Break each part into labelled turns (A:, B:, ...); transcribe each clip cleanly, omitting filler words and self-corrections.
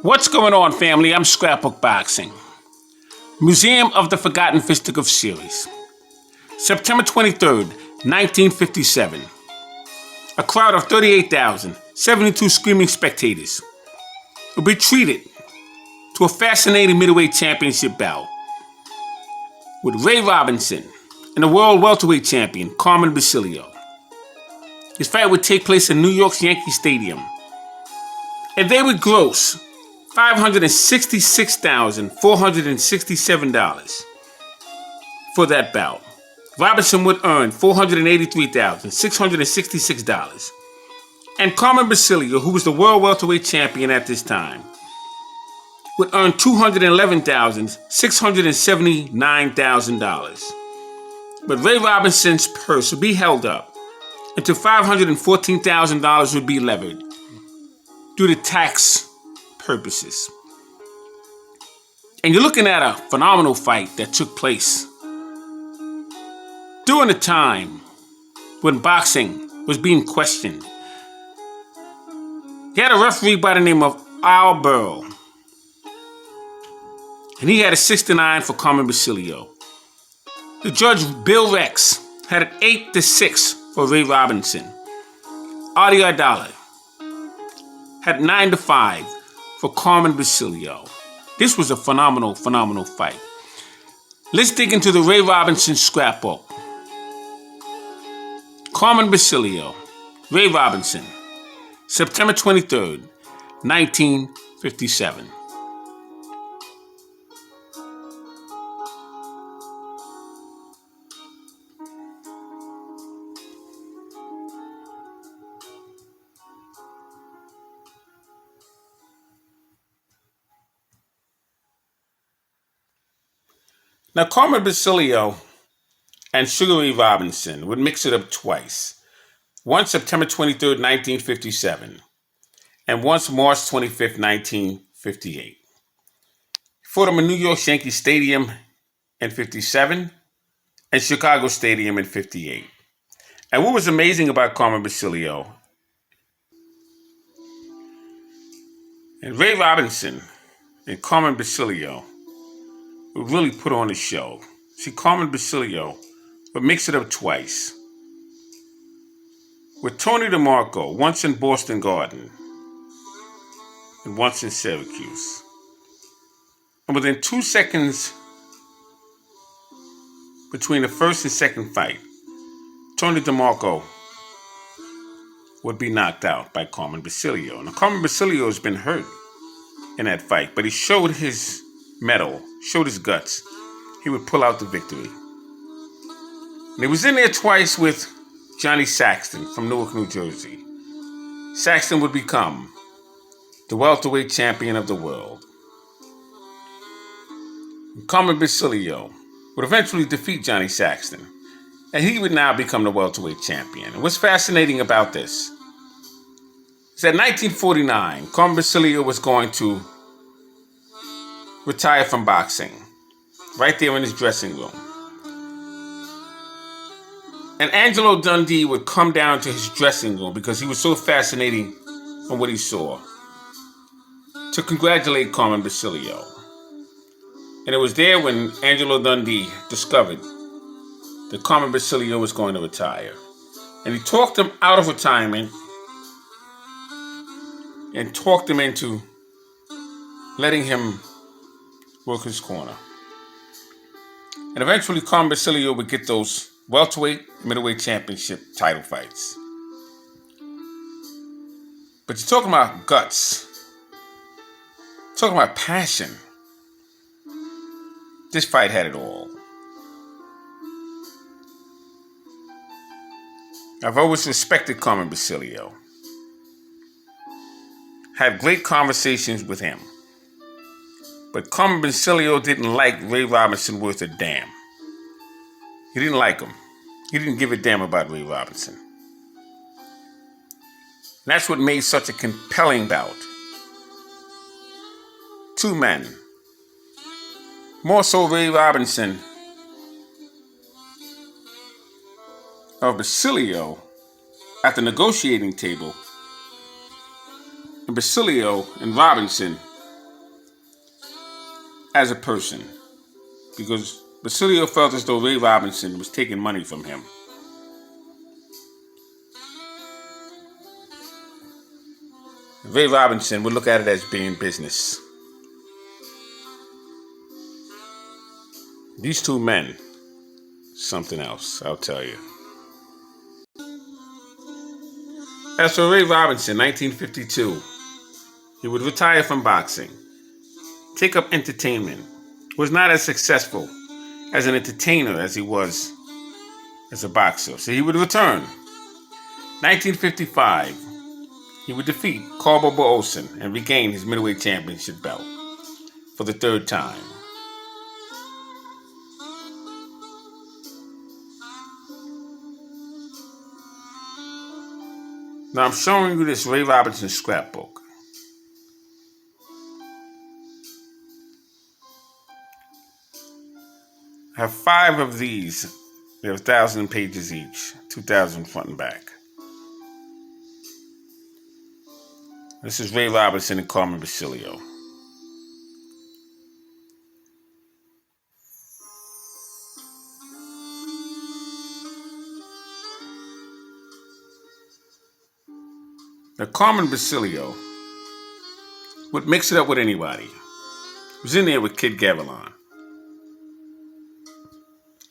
A: What's going on, family? I'm Scrapbook Boxing. Museum of the Forgotten Fisticuff series. September 23rd, 1957. A crowd of 38,072 screaming spectators will be treated to a fascinating middleweight championship bout with Ray Robinson and the world welterweight champion, Carmen Basilio. This fight would take place in New York's Yankee Stadium, and they would gross $566,467 for that bout. Robinson would earn $483,666. And Carmen Basilio, who was the world welterweight champion at this time, would earn $211,679,000. But Ray Robinson's purse would be held up until $514,000 would be levied due to tax purposes. And you're looking at a phenomenal fight that took place during the time when boxing was being questioned. He had a referee by the name of Al Burrow, and he had a 6-9 for Carmen Basilio. The judge, Bill Rex, had an 8-6 for Ray Robinson. Adi Ardala had 9-5 for Carmen Basilio. This was a phenomenal fight. Let's dig into the Ray Robinson scrapbook. Carmen Basilio, Ray Robinson, September 23rd, 1957. Now, Carmen Basilio and Sugar Ray Robinson would mix it up twice. Once September 23rd, 1957, and once March 25th, 1958. He fought him in New York's Yankee Stadium in 57 and Chicago Stadium in 58. And what was amazing about Carmen Basilio and Ray Robinson and Carmen Basilio would really put on a show. See, Carmen Basilio would mix it up twice. With Tony DeMarco, once in Boston Garden and once in Syracuse. And within 2 seconds between the first and second fight, Tony DeMarco would be knocked out by Carmen Basilio. Now, Carmen Basilio has been hurt in that fight, but he showed his mettle, showed his guts. He would pull out the victory. And he was in there twice with Johnny Saxton from Newark, New Jersey. Saxton would become the welterweight champion of the world. And Carmen Basilio would eventually defeat Johnny Saxton, and he would now become the welterweight champion. And what's fascinating about this is that in 1949, Carmen Basilio was going to retire from boxing, right there in his dressing room. And Angelo Dundee would come down to his dressing room because he was so fascinating on what he saw, to congratulate Carmen Basilio. And it was there when Angelo Dundee discovered that Carmen Basilio was going to retire. And he talked him out of retirement and talked him into letting him work his corner. And eventually Carmen Basilio would get those welterweight, middleweight championship title fights. But you're talking about guts. Talking about passion. This fight had it all. I've always respected Carmen Basilio. Had great conversations with him. But Carmen Basilio didn't like Ray Robinson worth a damn. He didn't like him. He didn't give a damn about Ray Robinson. And that's what made such a compelling bout. Two men. More so Ray Robinson of Basilio at the negotiating table, and Basilio and Robinson as a person because Basilio felt as though Ray Robinson was taking money from him. Ray Robinson would look at it as being business. These two men, something else, I'll tell you. As for Ray Robinson, 1952, he would retire from boxing, take up entertainment, was not as successful as an entertainer as he was as a boxer. So he would return. 1955, he would defeat Carl Olsen and regain his middleweight championship belt for the third time. Now I'm showing you this Ray Robinson scrapbook. I have 5 of these. They're 1,000 pages each, 2,000 front and back. This is Ray Robinson and Carmen Basilio. Now, Carmen Basilio would mix it up with anybody. He was in there with Kid Gavilan.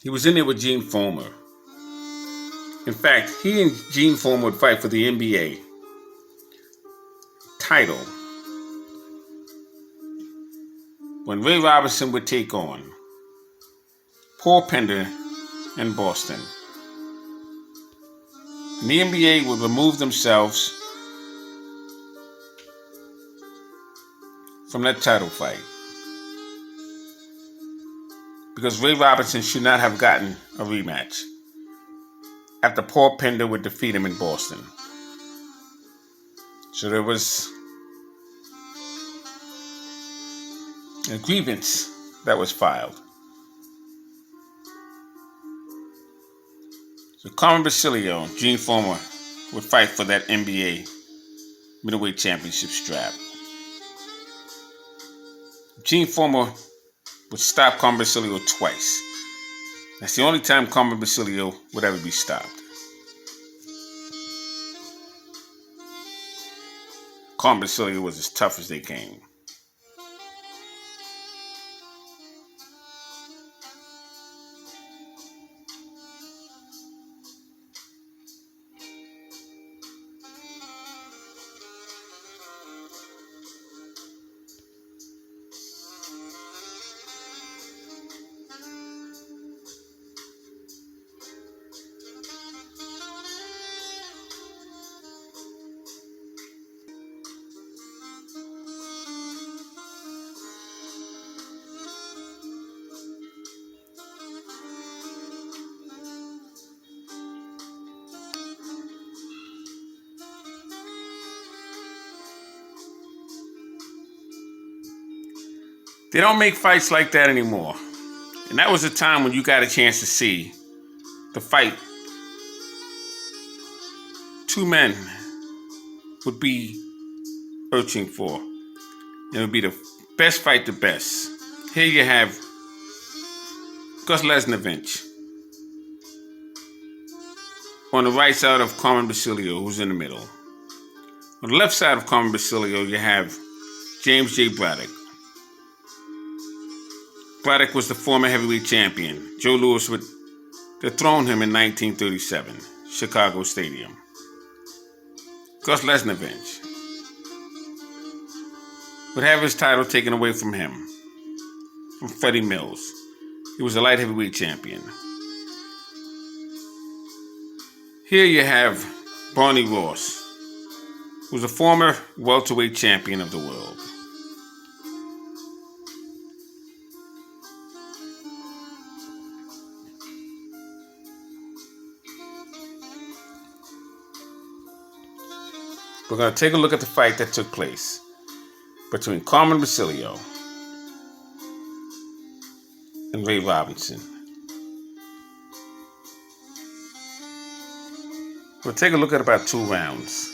A: He was in there with Gene Fullmer. In fact, he and Gene Fullmer would fight for the NBA title when Ray Robinson would take on Paul Pender in Boston. And the NBA would remove themselves from that title fight because Ray Robinson should not have gotten a rematch after Paul Pender would defeat him in Boston. So there was a grievance that was filed. So Carmen Basilio and Gene Fullmer would fight for that NBA middleweight championship strap. Gene Fullmer would stop Carmen Basilio twice. That's the only time Carmen Basilio would ever be stopped. Carmen Basilio was as tough as they came. They don't make fights like that anymore. And that was a time when you got a chance to see the fight two men would be searching for. It would be the best fight, the best. Here you have Gus Lesnievich on the right side of Carmen Basilio, who's in the middle. On the left side of Carmen Basilio, you have James J. Braddock. Braddock was the former heavyweight champion. Joe Louis would dethrone him in 1937, Chicago Stadium. Gus Lesnievich would have his title taken away from him, from Freddie Mills. He was a light heavyweight champion. Here you have Barney Ross, who was a former welterweight champion of the world. We're going to take a look at the fight that took place between Carmen Basilio and Ray Robinson. We'll take a look at about 2 rounds.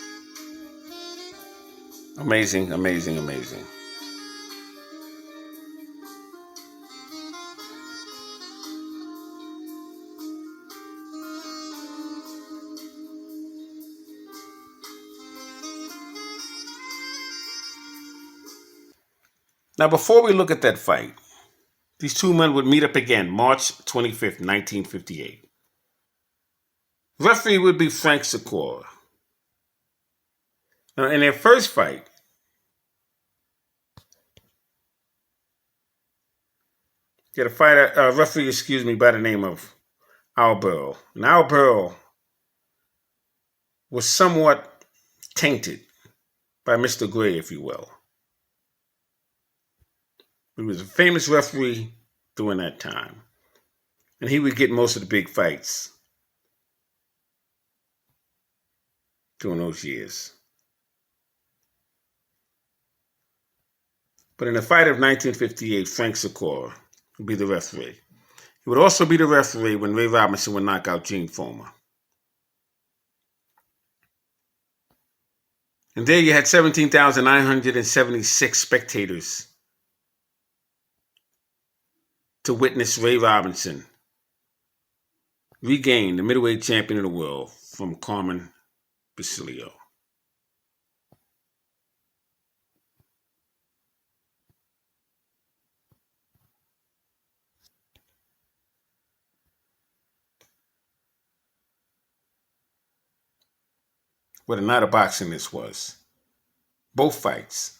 A: Amazing, amazing, amazing. Now, before we look at that fight, these two men would meet up again March 25th, 1958. Referee would be Frank Sikora. Now, in their first fight, you had a referee, by the name of Al Burrell. And Al Burrell was somewhat tainted by Mr. Gray, if you will. He was a famous referee during that time. And he would get most of the big fights during those years. But in the fight of 1958, Frank Sikora would be the referee. He would also be the referee when Ray Robinson would knock out Gene Foreman. And there you had 17,976 spectators to witness Ray Robinson regain the middleweight champion of the world from Carmen Basilio. What a night of boxing this was. Both fights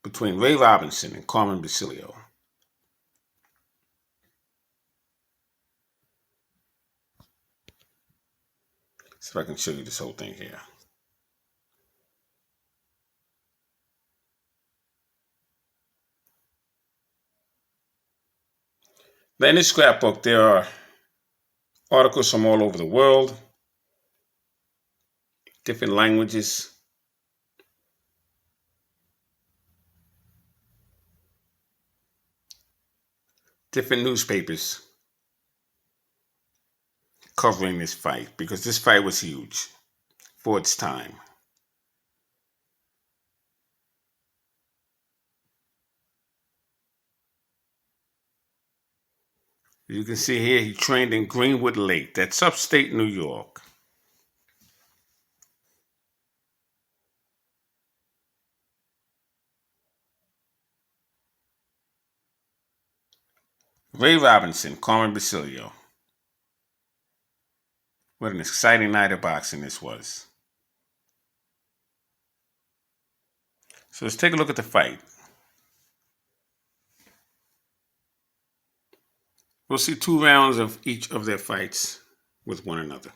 A: between Ray Robinson and Carmen Basilio. See if I can show you this whole thing here. Now in this scrapbook, there are articles from all over the world, different languages. Different newspapers covering this fight because this fight was huge for its time. You can see here he trained in Greenwood Lake, that's upstate New York. Ray Robinson, Carmen Basilio. What an exciting night of boxing this was. So let's take a look at the fight. We'll see 2 rounds of each of their fights with one another.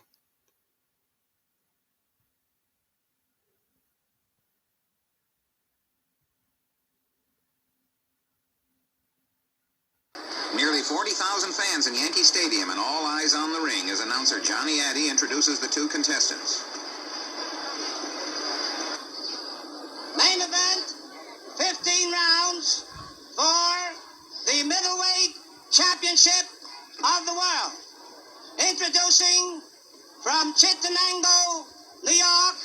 B: Nearly 40,000 fans in Yankee Stadium and all eyes on the ring as announcer Johnny Addy introduces the 2 contestants.
C: Main event, 15 rounds for the middleweight championship of the world. Introducing from Chittenango, New York,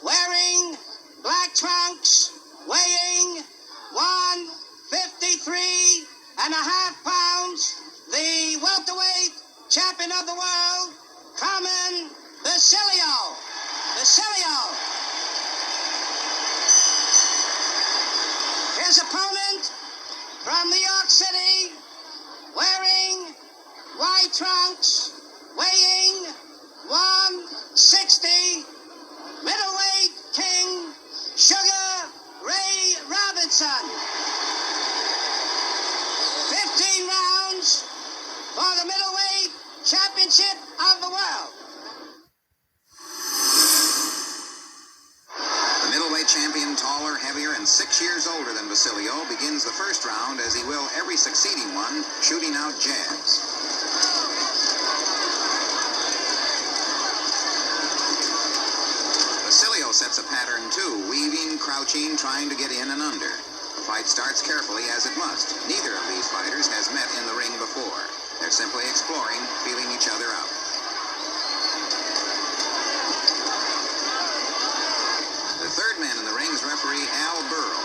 C: wearing black trunks, weighing 153.5 pounds, the welterweight champion of the world, Carmen Basilio. His opponent from New York City, wearing white trunks, weighing 160, middleweight king, Sugar Ray Robinson. 15 rounds for the middleweight championship of the world.
B: The middleweight champion, taller, heavier, and 6 years older than Basilio, begins the first round as he will every succeeding one, shooting out jabs. Basilio sets a pattern too, weaving, crouching, trying to get in and under. The fight starts carefully as it must. Neither of these fighters has met in the ring before. They're simply exploring, feeling each other out. The third man in the ring is referee Al Burrell.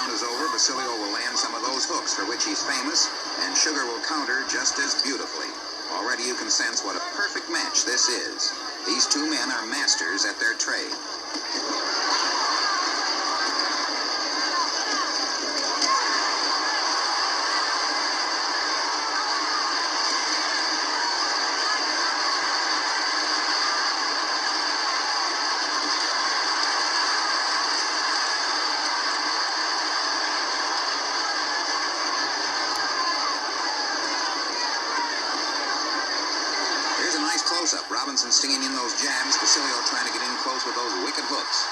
B: round is over, Basilio will land some of those hooks for which he's famous, and Sugar will counter just as beautifully. Already you can sense what a perfect match this is. These two men are masters at their trade. Close-up. Robinson stinging in those jabs. Basilio trying to get in close with those wicked hooks.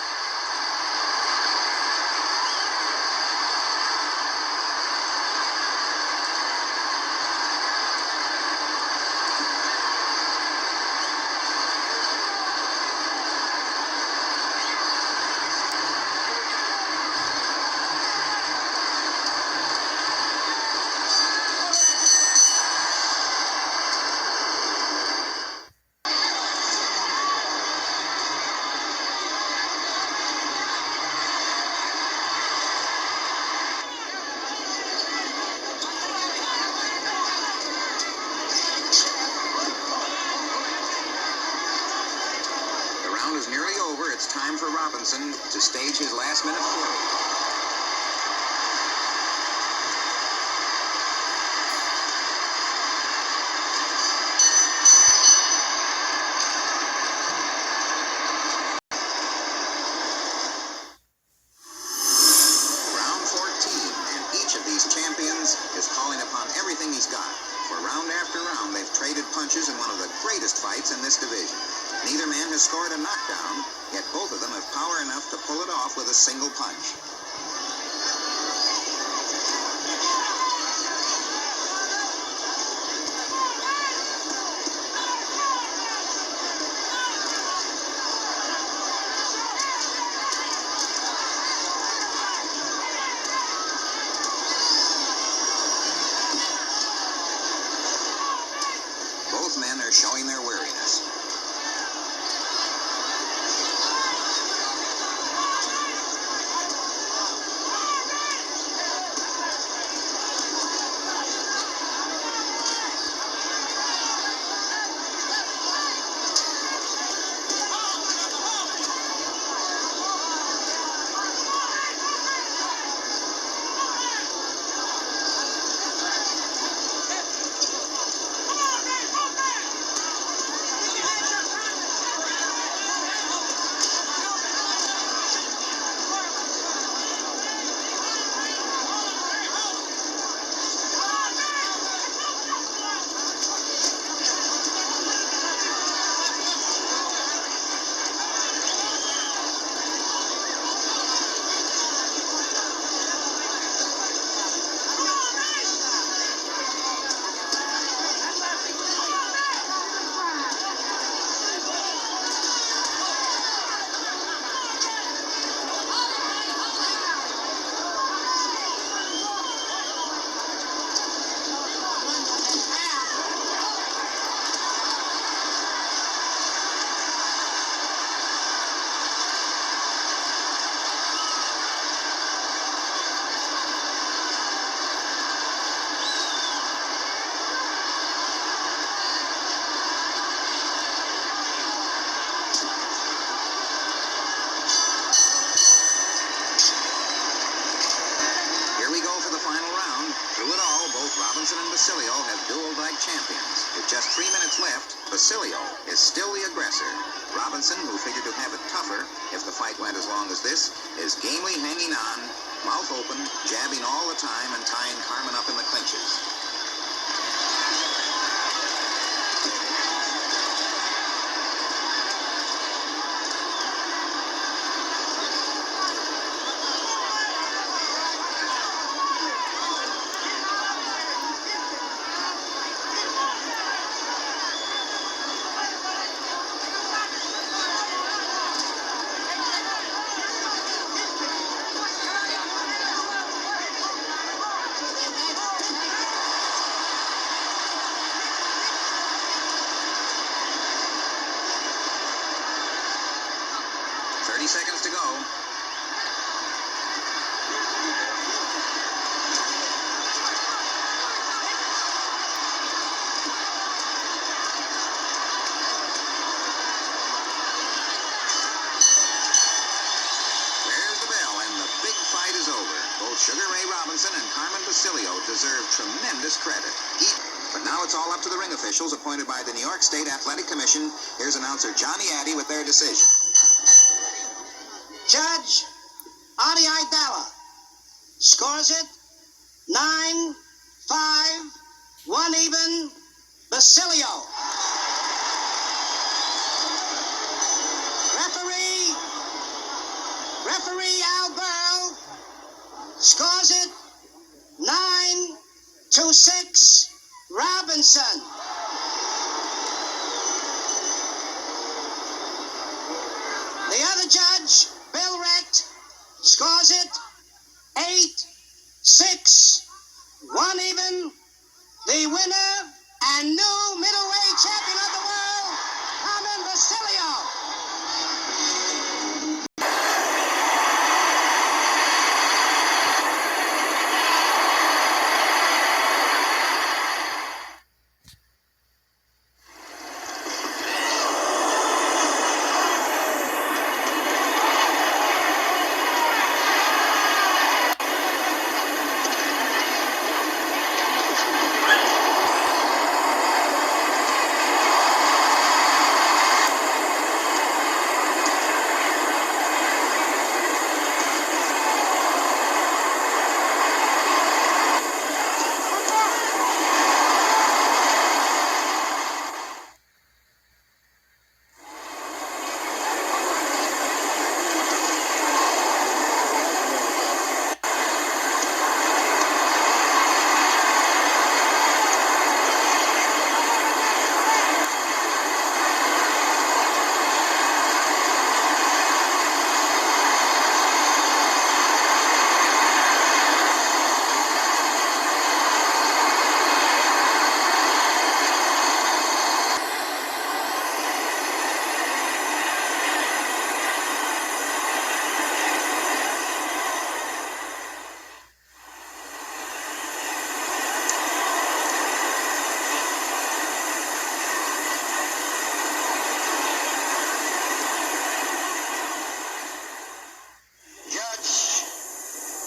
B: It's time for Robinson to stage his last-minute play. Round 14, and each of these champions is calling upon everything he's got. For round after round, they've traded punches in one of the greatest fights in this division. Neither man has scored a knockdown, yet both of them have power enough to pull it off with a single punch. Both men are showing their weariness. Robinson and Basilio have dueled like champions. With just 3 minutes left, Basilio is still the aggressor. Robinson, who figured to have it tougher if the fight went as long as this, is gamely hanging on, mouth open, jabbing all the time and tying Carmen up in the clinches. Seconds to go. Sugar Ray Robinson and Carmen Basilio deserve tremendous credit. But now it's all up to the ring officials appointed by the New York State Athletic Commission. Here's announcer Johnny Addy with their decision.
C: Judge Adi Idala scores it 9-5, 1 even, Basilio. Referee Al Burl scores it 9-6, Robinson. The other judge, Bill Recht, scores it 8-6, 1 even. The winner and new middleweight champion of the world, Carmen Basilio.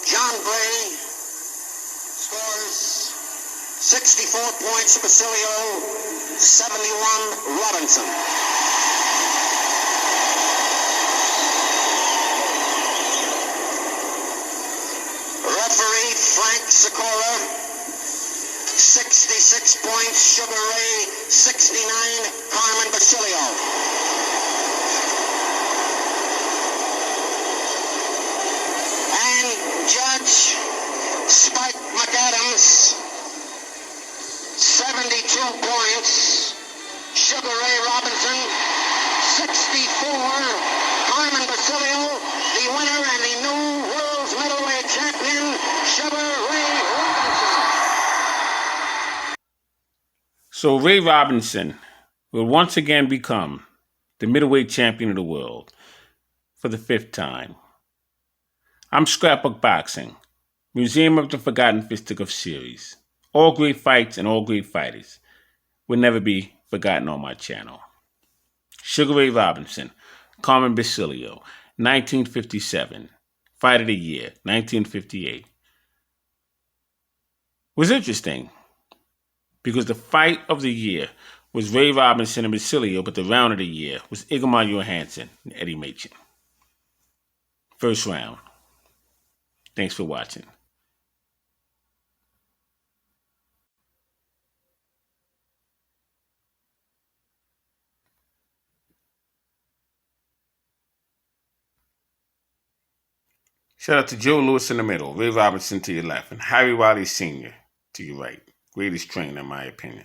C: John Bray scores 64 points, Basilio 71, Robinson. Referee Frank Sikora, 66 points, Sugar Ray 69, Carmen Basilio. Judge Spike McAdams, 72 points. Sugar Ray Robinson, 64. Carmen Basilio, the winner and the new world's middleweight champion, Sugar Ray Robinson.
A: So Ray Robinson will once again become the middleweight champion of the world for the 5th time. I'm Scrapbook Boxing, Museum of the Forgotten Fisticuff series. All great fights and all great fighters will never be forgotten on my channel. Sugar Ray Robinson, Carmen Basilio, 1957. Fight of the year, 1958. Was interesting because the fight of the year was Ray Robinson and Basilio, but the round of the year was Ingemar Johansson and Eddie Machen. First round. Thanks for watching. Shout out to Joe Lewis in the middle, Ray Robinson to your left, and Harry Wiley Sr. to your right. Greatest trainer in my opinion.